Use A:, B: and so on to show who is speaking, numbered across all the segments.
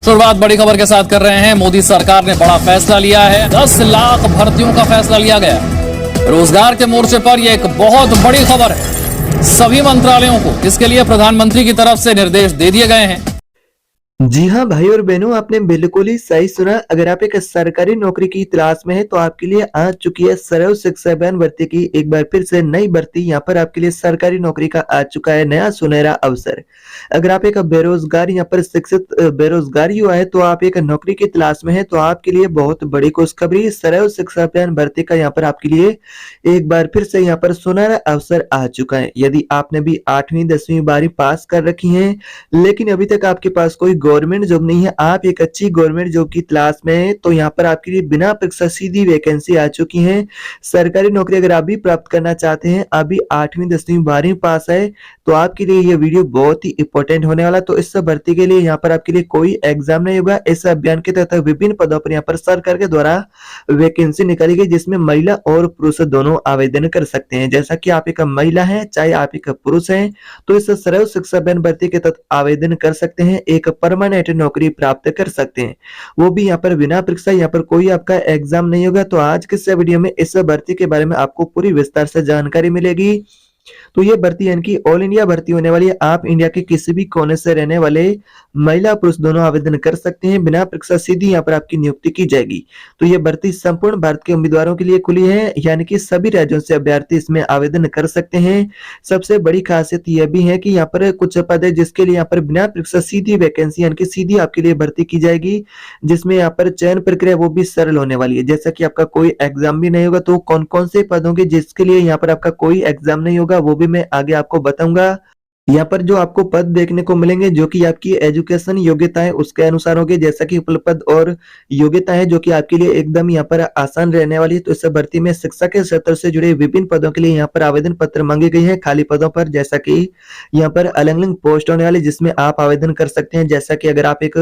A: शुरुआत बड़ी खबर के साथ कर रहे हैं। मोदी सरकार ने बड़ा फैसला लिया है। 10 लाख भर्तियों का फैसला लिया गया। रोजगार के मोर्चे पर यह एक बहुत बड़ी खबर है। सभी मंत्रालयों को इसके लिए प्रधानमंत्री की तरफ से निर्देश दे दिए गए हैं।
B: जी हाँ भाई और बहनों, आपने बिल्कुल ही सही सुना। अगर आप एक सरकारी नौकरी की तलाश में है तो आपके लिए आ चुकी है सर्व शिक्षा अभियान भर्ती की एक बार फिर से नई भर्ती। यहाँ पर आपके लिए सरकारी नौकरी का आ चुका है नया सुनहरा अवसर। अगर आप एक बेरोजगार यहाँ पर शिक्षित बेरोजगार युवा है तो आप एक नौकरी की तलाश में है तो आपके लिए बहुत बड़ी खुशखबरी। सर्व शिक्षा अभियान भर्ती का यहाँ पर आपके लिए एक बार फिर से यहाँ पर सुनहरा अवसर आ चुका है। यदि आपने भी 8वीं 10वीं 12वीं पास कर रखी है लेकिन अभी तक आपके पास कोई गवर्नमेंट जॉब नहीं है, आप एक अच्छी गवर्नमेंट जॉब की तलाश में हैं, तो यहाँ पर आपके लिए बिना परीक्षा सीधी वैकेंसी आ चुकी है। सरकारी नौकरी अगर आप भी प्राप्त करना चाहते हैं, आप भी 8वीं 10वीं 12वीं पास है तो आपके लिए ये वीडियो बहुत ही इंपॉर्टेंट होने वाला। तो इस भर्ती के लिए यहाँ पर आपके लिए कोई एग्जाम नहीं होगा। इस अभियान के तहत विभिन्न पदों पर यहाँ पर सरकार के द्वारा वैकेंसी निकाली गई जिसमें महिला और पुरुष दोनों आवेदन कर सकते हैं। जैसा कि आप एक महिला है चाहे आप एक पुरुष है तो इस सर्व शिक्षा अभियान भर्ती के तहत आवेदन कर सकते हैं, एक परमानेंट नौकरी प्राप्त कर सकते हैं, वो भी यहाँ पर बिना परीक्षा। यहाँ पर कोई आपका एग्जाम नहीं होगा। तो आज के इस वीडियो में इस भर्ती के बारे में आपको पूरी विस्तार से जानकारी मिलेगी। तो ये भर्ती यानी कि ऑल इंडिया भर्ती होने वाली है। आप इंडिया के किसी भी कोने से रहने वाले महिला पुरुष दोनों आवेदन कर सकते हैं, बिना परीक्षा सीधी यहाँ पर आपकी नियुक्ति की जाएगी। तो ये भर्ती संपूर्ण भारत के उम्मीदवारों के लिए खुली है, यानी कि सभी राज्यों से अभ्यर्थी इसमें आवेदन कर सकते हैं। सबसे बड़ी खासियत यह भी है कि यहाँ पर कुछ पद है जिसके लिए यहाँ पर बिना परीक्षा सीधी वैकेंसी यानी कि सीधी आपके लिए भर्ती की जाएगी, जिसमें यहाँ पर चयन प्रक्रिया वो भी सरल होने वाली है। जैसा कि आपका कोई एग्जाम भी नहीं होगा। तो कौन कौन से पद होंगे जिसके लिए यहाँ पर आपका कोई एग्जाम नहीं होगा वो भी मैं आगे आपको बताऊंगा। यहाँ पर जो आपको पद देखने को मिलेंगे जो कि आपकी एजुकेशन योग्यता है उसके अनुसार होंगे, जैसा कि उपलब्ध पद और योग्यता है जो कि आपके लिए एकदम यहाँ पर आसान रहने वाली है। तो इस भर्ती में शिक्षा के क्षेत्र से जुड़े विभिन्न पदों के लिए यहाँ पर आवेदन पत्र मांगे गए हैं खाली पदों पर। जैसा कि यहाँ पर अलग अलग पोस्ट होने वाली जिसमें आप आवेदन कर सकते हैं। जैसा कि अगर आप एक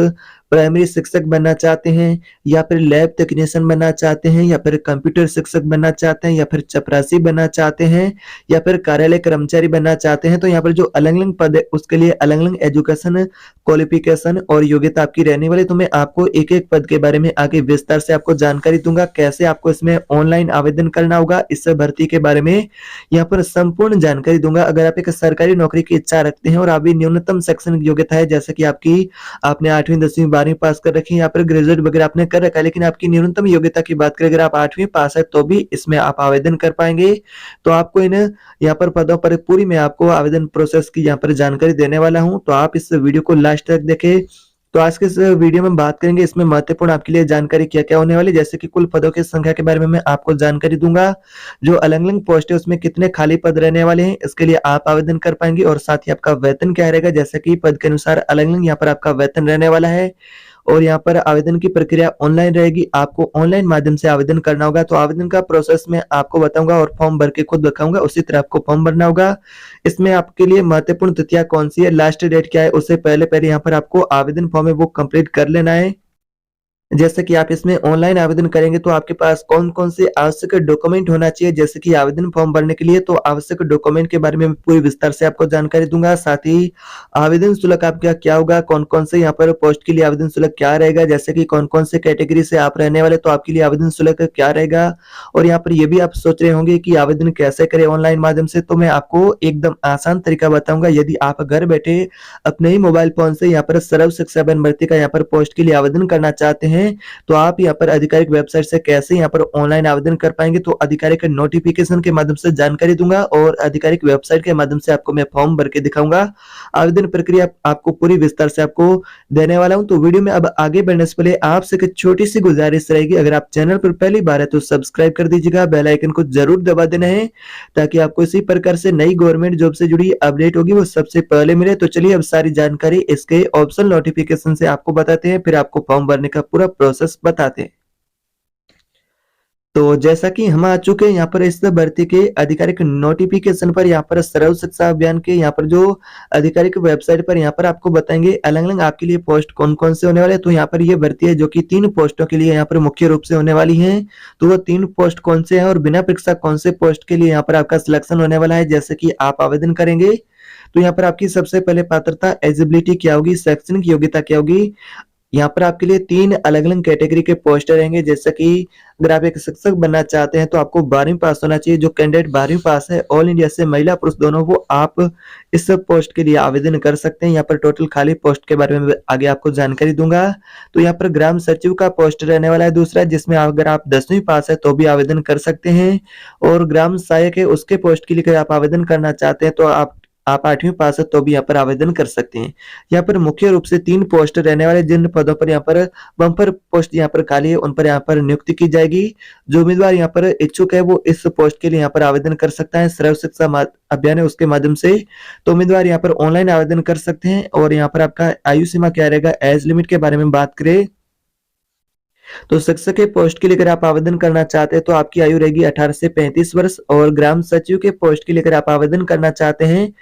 B: प्राइमरी शिक्षक बनना चाहते हैं या फिर लैब टेक्नीशियन बनना चाहते हैं या फिर कंप्यूटर शिक्षक बनना चाहते हैं या फिर चपरासी बनना चाहते हैं या फिर कार्यालय कर्मचारी बनना चाहते हैं, तो यहाँ पर जो अलग अलग पद है उसके लिए अलग अलग एजुकेशन क्वालिफिकेशन और योग्यता आपकी रहने वाली। तो मैं आपको एक एक पद के बारे में आगे विस्तार से आपको जानकारी दूंगा, कैसे आपको इसमें ऑनलाइन आवेदन करना होगा, इस भर्ती के बारे में यहाँ पर संपूर्ण जानकारी दूंगा। अगर आप एक सरकारी नौकरी की इच्छा रखते हैं और अभी न्यूनतम शैक्षणिक योग्यता है, जैसे कि आपने 8वीं 10वीं 12वीं पास कर रखी है, यहाँ पर ग्रेजुएट वगैरह आपने कर रखा है, लेकिन आपकी न्यूनतम योग्यता की बात करें अगर आप 8वीं पास है तो भी इसमें आप आवेदन कर पाएंगे। तो आपको इन यहाँ पर पदों पर पूरी मैं आपको आवेदन प्रोसेस की यहाँ पर जानकारी देने वाला हूँ। तो आप इस वीडियो को लास्ट तक देखें। तो आज के इस वीडियो में बात करेंगे इसमें महत्वपूर्ण आपके लिए जानकारी क्या क्या होने वाली, जैसे कि कुल पदों की संख्या के बारे में मैं आपको जानकारी दूंगा, जो अलग अलग पोस्ट है उसमें कितने खाली पद रहने वाले हैं इसके लिए आप आवेदन कर पाएंगे, और साथ ही आपका वेतन क्या रहेगा, जैसे कि पद के अनुसार अलग अलग यहाँ पर आपका वेतन रहने वाला है। और यहाँ पर आवेदन की प्रक्रिया ऑनलाइन रहेगी, आपको ऑनलाइन माध्यम से आवेदन करना होगा। तो आवेदन का प्रोसेस मैं आपको बताऊंगा और फॉर्म भर के खुद दिखाऊंगा, उसी तरह आपको फॉर्म भरना होगा। इसमें आपके लिए महत्वपूर्ण तिथियां कौन सी है, लास्ट डेट क्या है, उससे पहले पहले यहाँ पर आपको आवेदन फॉर्म है वो कंप्लीट कर लेना है। जैसे कि आप इसमें ऑनलाइन आवेदन करेंगे तो आपके पास कौन कौन से आवश्यक डॉक्यूमेंट होना चाहिए, जैसे कि आवेदन फॉर्म भरने के लिए तो आवश्यक डॉक्यूमेंट के बारे में मैं पूरी विस्तार से आपको जानकारी दूंगा। साथ ही आवेदन शुल्क आपका क्या होगा, कौन कौन से यहाँ पर पोस्ट के लिए आवेदन शुल्क क्या रहेगा, जैसे कि कौन कौन से कैटेगरी से आप रहने वाले तो आपके लिए आवेदन शुल्क क्या रहेगा। और यहाँ पर ये भी आप सोच रहे होंगे कि आवेदन कैसे करें ऑनलाइन माध्यम से, तो मैं आपको एकदम आसान तरीका बताऊंगा। यदि आप घर बैठे अपने ही मोबाइल फोन से यहाँ पर सर्व शिक्षा अभियान भर्ती का यहाँ पर पोस्ट के लिए आवेदन करना चाहते हैं तो आप यहाँ पर आधिकारिक वेबसाइट से कैसे यहाँ पर ऑनलाइन आवेदन कर पाएंगे, तो आधिकारिक नोटिफिकेशन के माध्यम से जानकारी दूंगा और आधिकारिक वेबसाइट के माध्यम से आपको मैं फॉर्म भर के दिखाऊंगा। आवेदन प्रक्रिया आपको पूरी विस्तार से आपको देने वाला हूं। तो वीडियो में अब आगे बढ़ने से पहले आपसे एक छोटी सी गुजारिश रहेगी, अगर आप चैनल पर पहली बार है तो सब्सक्राइब कर दीजिएगा, बेल आइकन को जरूर दबा देना है ताकि आपको इसी प्रकार से नई गवर्नमेंट जॉब से जुड़ी अपडेट होगी वो सबसे पहले मिले। तो चलिए अब सारी जानकारी इसके ऑप्शनल नोटिफिकेशन से आपको बताते हैं, फिर आपको फॉर्म भरने का पूरा प्रोसेस बताते हैं। तो जैसा कि हम आ चुके हैं यहाँ पर इस भर्ती के आधिकारिक नोटिफिकेशन पर, यहाँ पर सर्व शिक्षा अभियान के यहाँ पर जो आधिकारिक वेबसाइट पर यहाँ पर आपको बताएंगे अलग अलग आपके लिए पोस्ट कौन कौन से होने वाले हैं। तो यहाँ पर ये भर्ती है जो कि 3 पोस्टों के लिए यहाँ पर मुख्य रूप से होने वाली है। तो वो 3 पोस्ट कौन से हैं और बिना परीक्षा कौन से पोस्ट के लिए यहाँ पर आपका सिलेक्शन होने वाला है, जैसे कि आप आवेदन करेंगे तो यहाँ पर आपकी सबसे पहले पात्रता एलिजिबिलिटी क्या होगी, शैक्षणिक योग्यता क्या होगी, यहाँ पर आपके लिए 3 अलग-अलग कैटेगरी के पोस्ट रहेंगे, जैसा कि अगर आप एक शिक्षक बनना चाहते हैं तो आपको 12वीं पास होना चाहिए। जो कैंडिडेट 12वीं पास है ऑल इंडिया से महिला पुरुष दोनों, वो आप इस पोस्ट के लिए आवेदन कर सकते हैं। यहाँ पर टोटल खाली पोस्ट के बारे में आगे आपको जानकारी दूंगा। तो यहाँ पर ग्राम सचिव का पोस्ट रहने वाला है दूसरा, जिसमें अगर आप 10वीं पास है तो भी आवेदन कर सकते हैं। और ग्राम सहायक है, उसके पोस्ट के लिए अगर आप आवेदन करना चाहते हैं तो आप 8वीं पास है तो भी यहाँ पर आवेदन कर सकते हैं। यहाँ पर मुख्य रूप से 3 पोस्ट रहने वाले, जिन पदों पर यहाँ पर बम्पर पोस्ट यहाँ पर खाली है उन पर यहाँ पर नियुक्ति की जाएगी। जो उम्मीदवार यहाँ पर इच्छुक है वो इस पोस्ट के लिए यहाँ पर आवेदन कर सकता है। सर्व शिक्षा अभियान है उसके माध्यम से। तो उम्मीदवार यहाँ पर ऑनलाइन आवेदन कर सकते हैं। और यहाँ पर आपका आयु सीमा क्या रहेगा, एज लिमिट के बारे में बात करें तो शिक्षक के पोस्ट के लिए अगर आप आवेदन करना चाहते हैं तो आपकी आयु रहेगी 18 से 35 वर्ष। और ग्राम सचिव के पोस्ट के लिए अगर आप आवेदन करना चाहते हैं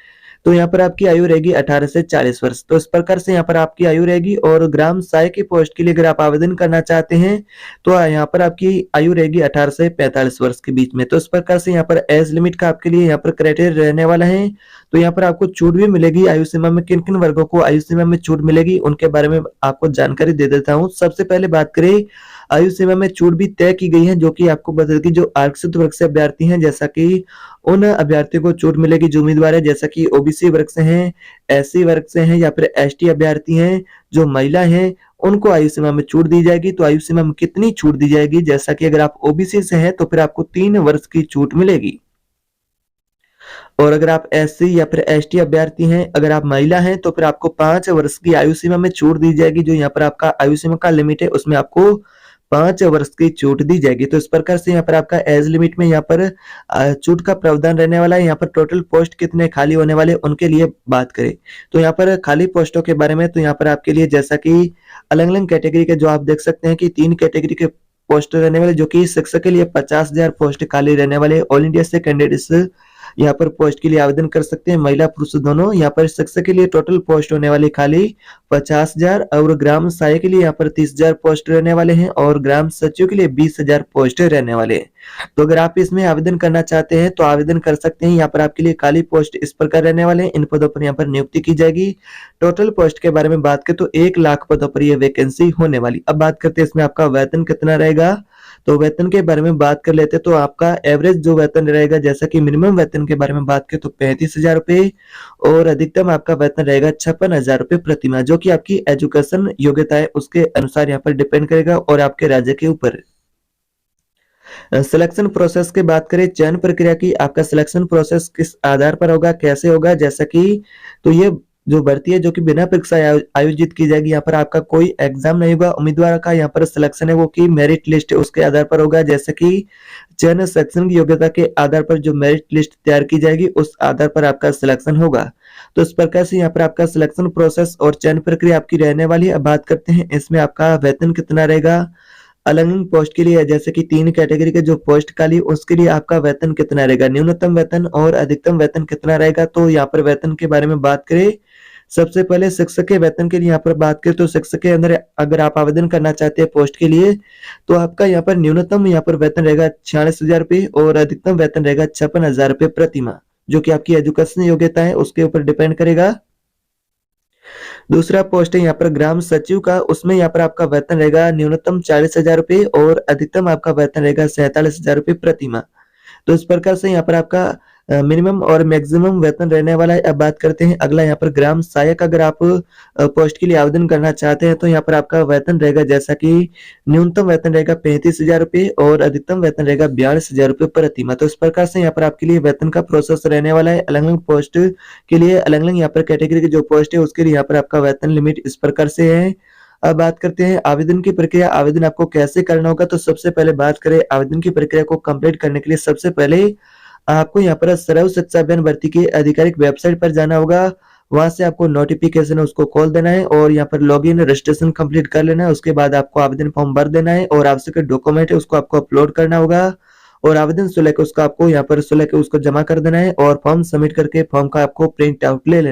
B: तो यहाँ पर आपकी आयु रहेगी 18 से 40 वर्ष। तो इस प्रकार से यहाँ पर आपकी आयु रहेगी। और ग्राम सहायक की पोस्ट के लिए अगर आप आवेदन करना चाहते हैं तो यहाँ पर आपकी आयु रहेगी 18 से 45 वर्ष के बीच में। तो इस प्रकार से यहाँ पर एज लिमिट का आपके लिए यहाँ पर क्राइटेरिया रहने वाला है। तो यहाँ पर आपको छूट भी मिलेगी आयु सीमा में। किन किन वर्गों को आयु सीमा में छूट मिलेगी उनके बारे में आपको जानकारी दे देता हूँ। सबसे पहले बात करें, आयु सीमा में छूट भी तय की गई है, जो कि आपको बता दें कि जो आरक्षित वर्ग से अभ्यर्थी हैं, जैसा कि उन अभ्यर्थियों को छूट मिलेगी जो उम्मीदवार है जैसा कि ओबीसी वर्ग से हैं, एससी वर्ग से हैं या फिर एसटी अभ्यर्थी हैं, जो महिला हैं उनको आयु सीमा में छूट दी जाएगी। तो आयु सीमा में कितनी छूट दी जाएगी, जैसा कि अगर आप ओबीसी से हैं तो फिर आपको 3 वर्ष की छूट मिलेगी। और अगर आप एससी या फिर एसटी अभ्यर्थी हैं, अगर आप महिला हैं तो फिर आपको 5 वर्ष की आयु सीमा में छूट दी जाएगी। जो यहाँ पर आपका आयु सीमा का लिमिट है उसमें आपको 5 वर्ष की छूट दी जाएगी। तो इस प्रकार से यहाँ पर आपका एज लिमिट में यहाँ पर छूट का प्रावधान रहने वाला है। यहाँ पर टोटल पोस्ट कितने खाली होने वाले उनके लिए बात करें तो यहाँ पर खाली पोस्टों के बारे में, तो यहाँ पर आपके लिए जैसा कि अलग अलग कैटेगरी के जो आप देख सकते हैं कि 3 कैटेगरी के पोस्ट रहने वाले, जो कि शिक्षक के लिए 50,000 पोस्ट खाली रहने वाले। ऑल इंडिया से कैंडिडेट्स यहाँ पर पोस्ट के लिए आवेदन कर सकते हैं, महिला पुरुष दोनों। यहाँ पर शिक्षक के लिए टोटल पोस्ट होने वाली खाली 50,000। और ग्राम सहायक के लिए यहाँ पर 30,000 पोस्ट रहने वाले हैं। और ग्राम सचिव के लिए 20,000 पोस्ट रहने वाले हैं। तो अगर आप इसमें आवेदन करना चाहते हैं तो आवेदन कर सकते हैं। यहाँ पर आपके लिए खाली पोस्ट इस प्रकार रहने वाले हैं, इन पदों पर यहाँ पर नियुक्ति की जाएगी। टोटल पोस्ट के बारे में बात करें तो 1 लाख पदों पर यह वैकेंसी होने वाली। अब बात करते हैं इसमें आपका वेतन कितना रहेगा। तो वेतन के बारे में बात कर लेते हैं तो आपका एवरेज जो वेतन रहेगा, जैसा कि मिनिमम वेतन के बारे में बात करें तो 35,000 रुपए और अधिकतम आपका वेतन रहेगा 56,000 रुपए प्रति माह, जो कि आपकी एजुकेशन योग्यता है उसके अनुसार यहाँ पर डिपेंड करेगा और आपके राज्य के ऊपर। सिलेक्शन प्रोसेस की बात करें, चयन प्रक्रिया की, आपका सिलेक्शन प्रोसेस किस आधार पर होगा, कैसे होगा, जैसा कि तो ये जो भर्ती है जो कि बिना परीक्षा आयोजित की जाएगी। यहाँ पर आपका कोई एग्जाम नहीं होगा। उम्मीदवार का यहाँ पर सिलेक्शन है वो की मेरिट लिस्ट है उसके आधार पर होगा। जैसे कि चयन सेक्शन की योग्यता के आधार पर जो मेरिट लिस्ट तैयार की जाएगी उस आधार पर आपका सिलेक्शन होगा। तो इस प्रकार से यहाँ पर आपका सिलेक्शन प्रोसेस और चयन प्रक्रिया आपकी रहने वाली है। अब बात करते हैं इसमें आपका वेतन कितना रहेगा। अलग अलग पोस्ट के लिए, जैसे कि 3 कैटेगरी के जो पोस्ट खाली उसके लिए आपका वेतन कितना रहेगा, न्यूनतम वेतन और अधिकतम वेतन कितना रहेगा। तो यहाँ पर वेतन के बारे में बात करें, सबसे पहले शिक्षक के वेतन के लिए यहाँ पर बात करें तो शिक्षक के अंदर अगर आप आवेदन करना चाहते हैं पोस्ट के लिए तो आपका यहाँ पर न्यूनतम यहाँ पर वेतन रहेगा 46,000 रुपए और अधिकतम वेतन रहेगा 56,000 रुपए प्रति माह, जो कि आपकी एजुकेशन योग्यता है उसके ऊपर डिपेंड करेगा। दूसरा पोस्ट है यहाँ पर ग्राम सचिव का, उसमें यहाँ पर आपका वेतन रहेगा न्यूनतम 40,000 रुपए और अधिकतम आपका वेतन रहेगा 47,000 रुपए प्रति माह। तो इस प्रकार से यहाँ पर आपका मिनिमम और मैक्सिमम वेतन रहने वाला है। अब बात करते हैं अगला यहाँ पर ग्राम सहायक। अगर आप पोस्ट के लिए आवेदन करना चाहते हैं तो यहाँ पर आपका वेतन रहेगा, जैसा कि न्यूनतम वेतन रहेगा 35,000 रुपए और अधिकतम वेतन रहेगा 42,000 रुपए प्रति माह। तो इस प्रकार से यहाँ पर आपके लिए वेतन का प्रोसेस रहने वाला है। अलग अलग पोस्ट के लिए अलग अलग यहाँ पर कैटेगरी की जो पोस्ट है उसके लिए यहाँ पर आपका वेतन लिमिट इस प्रकार से है। अब बात करते हैं आवेदन की प्रक्रिया। आवेदन आपको कैसे करना होगा, तो सबसे पहले बात करें आवेदन की प्रक्रिया को कंप्लीट करने के लिए सबसे पहले आपको यहाँ पर सर्व शिक्षा अभियान भर्ती की आधिकारिक वेबसाइट पर जाना होगा। वहां से आपको नोटिफिकेशन है उसको खोल देना है और यहाँ पर लॉगिन रजिस्ट्रेशन कंप्लीट कर लेना है। उसके बाद आपको आवेदन फॉर्म भर देना है और आवश्यक डॉक्यूमेंट है उसको आपको अपलोड करना होगा और आवेदन शुल्क उसका आपको यहाँ पर शुल्क उसको जमा कर देना है और फॉर्म सबमिट करके फॉर्म का आपको प्रिंट आउट ले लेना।